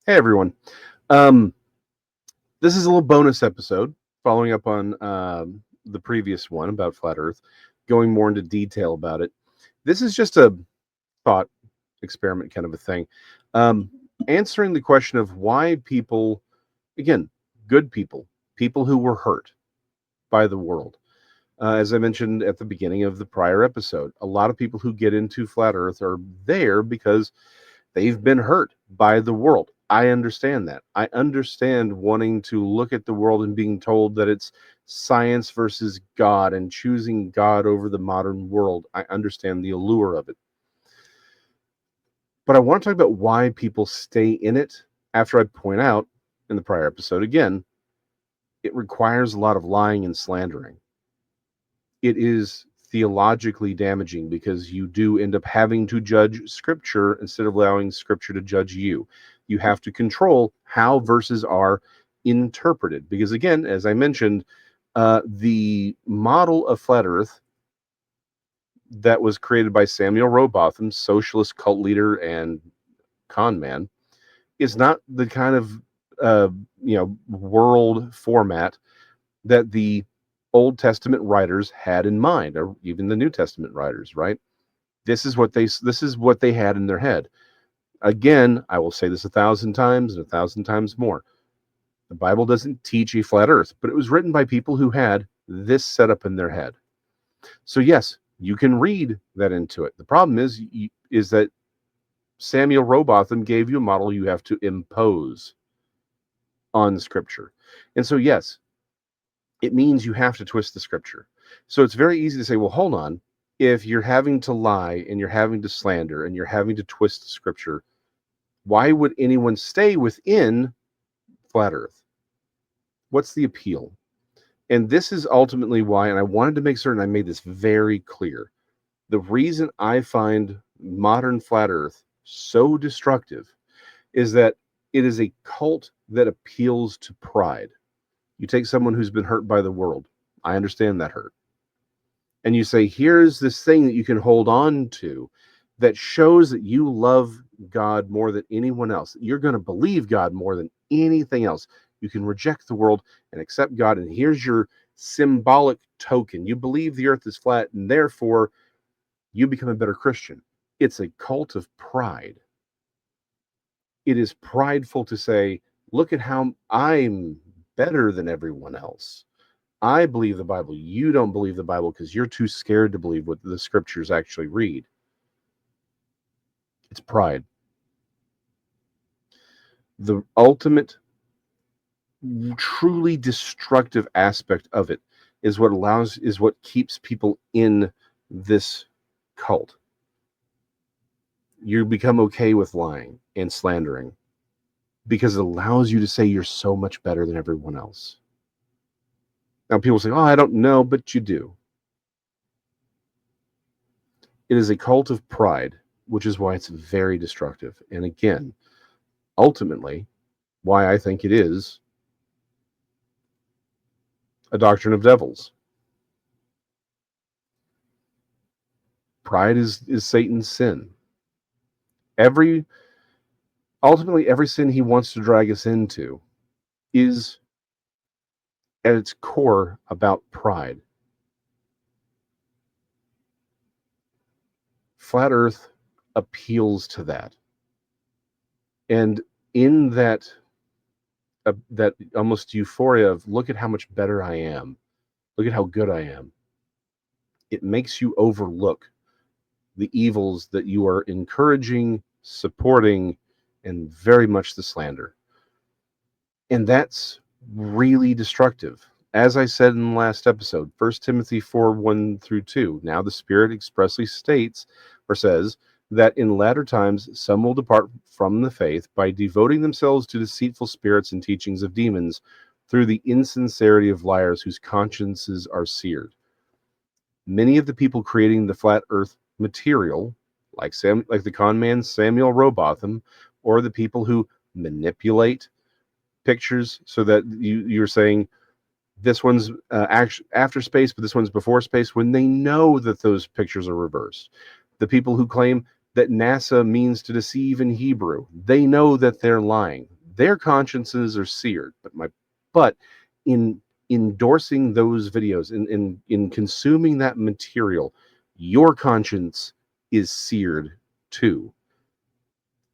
Hey everyone. Um, this is a little bonus episode following up on the previous one about flat Earth, going more into detail about it. This is just a thought experiment kind of a thing, um, answering the question of why people, again, good people, people who were hurt by the world. As I mentioned at the beginning of the prior episode, a lot of people who get into flat Earth are there because they've been hurt by the world. I understand that. I understand wanting to look at the world and being told that it's science versus God and choosing God over the modern world. I understand the allure of it. But I want to talk about why people stay in it after I point out in the prior episode again, it requires a lot of lying and slandering. It is theologically damaging because you do end up having to judge scripture instead of allowing scripture to judge you. You have to control how verses are interpreted because, again, as I mentioned, the model of flat earth that was created by Samuel Rowbotham, socialist cult leader and con man, is not the kind of uh, world format that the Old Testament writers had in mind, or even the New Testament writers, right? This is what they had in their head. Again, I will say this 1,000 times and 1,000 times more. The Bible doesn't teach a flat earth, but it was written by people who had this set up in their head. So yes, you can read that into it. The problem is that Samuel Rowbotham gave you a model you have to impose on scripture. And so yes, it means you have to twist the scripture. So it's very easy to say, well, hold on. If you're having to lie and you're having to slander and you're having to twist the scripture, why would anyone stay within flat earth? What's the appeal? And this is ultimately why, and I wanted to make certain I made this very clear. The reason I find modern flat earth so destructive is that it is a cult that appeals to pride. You take someone who's been hurt by the world. I understand that hurt. And you say, here's this thing that you can hold on to that shows that you love God more than anyone else. You're going to believe God more than anything else. You can reject the world and accept God. And here's your symbolic token. You believe the earth is flat, and therefore you become a better Christian. It's a cult of pride. It is prideful to say, look at how I'm better than everyone else. I believe the Bible. You don't believe the Bible because you're too scared to believe what the scriptures actually read. It's pride. The ultimate, truly destructive aspect of it is what keeps people in this cult. You become okay with lying and slandering because it allows you to say you're so much better than everyone else. Now, people say, oh, I don't know, but you do. It is a cult of pride, which is why it's very destructive. And again, ultimately, why I think it is a doctrine of devils. Pride is Satan's sin. Every Ultimately, every sin he wants to drag us into is at its core about pride. Flat Earth appeals to that, and in that almost euphoria of look at how much better I am, look at how good I am. It makes you overlook the evils that you are encouraging, supporting, and very much the slander. And that's really destructive. As I said in the last episode, 1 Timothy 4:1-2, now the Spirit expressly states or says that in latter times some will depart from the faith by devoting themselves to deceitful spirits and teachings of demons through the insincerity of liars whose consciences are seared. Many of the people creating the flat earth material, like the con man Samuel Rowbotham, or the people who manipulate pictures so that you're saying this one's after space, but this one's before space, when they know that those pictures are reversed. The people who claim that NASA means to deceive in Hebrew, they know that they're lying. Their consciences are seared, but in endorsing those videos, in consuming that material, your conscience is seared too.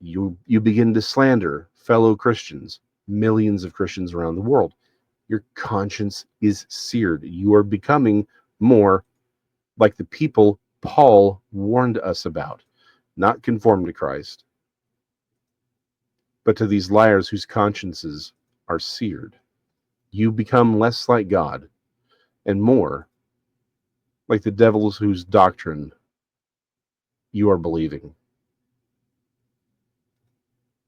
You begin to slander fellow Christians, millions of Christians around the world. Your conscience is seared. You are becoming more like the people Paul warned us about, not conform to Christ, but to these liars whose consciences are seared. You become less like God and more like the devils whose doctrine you are believing.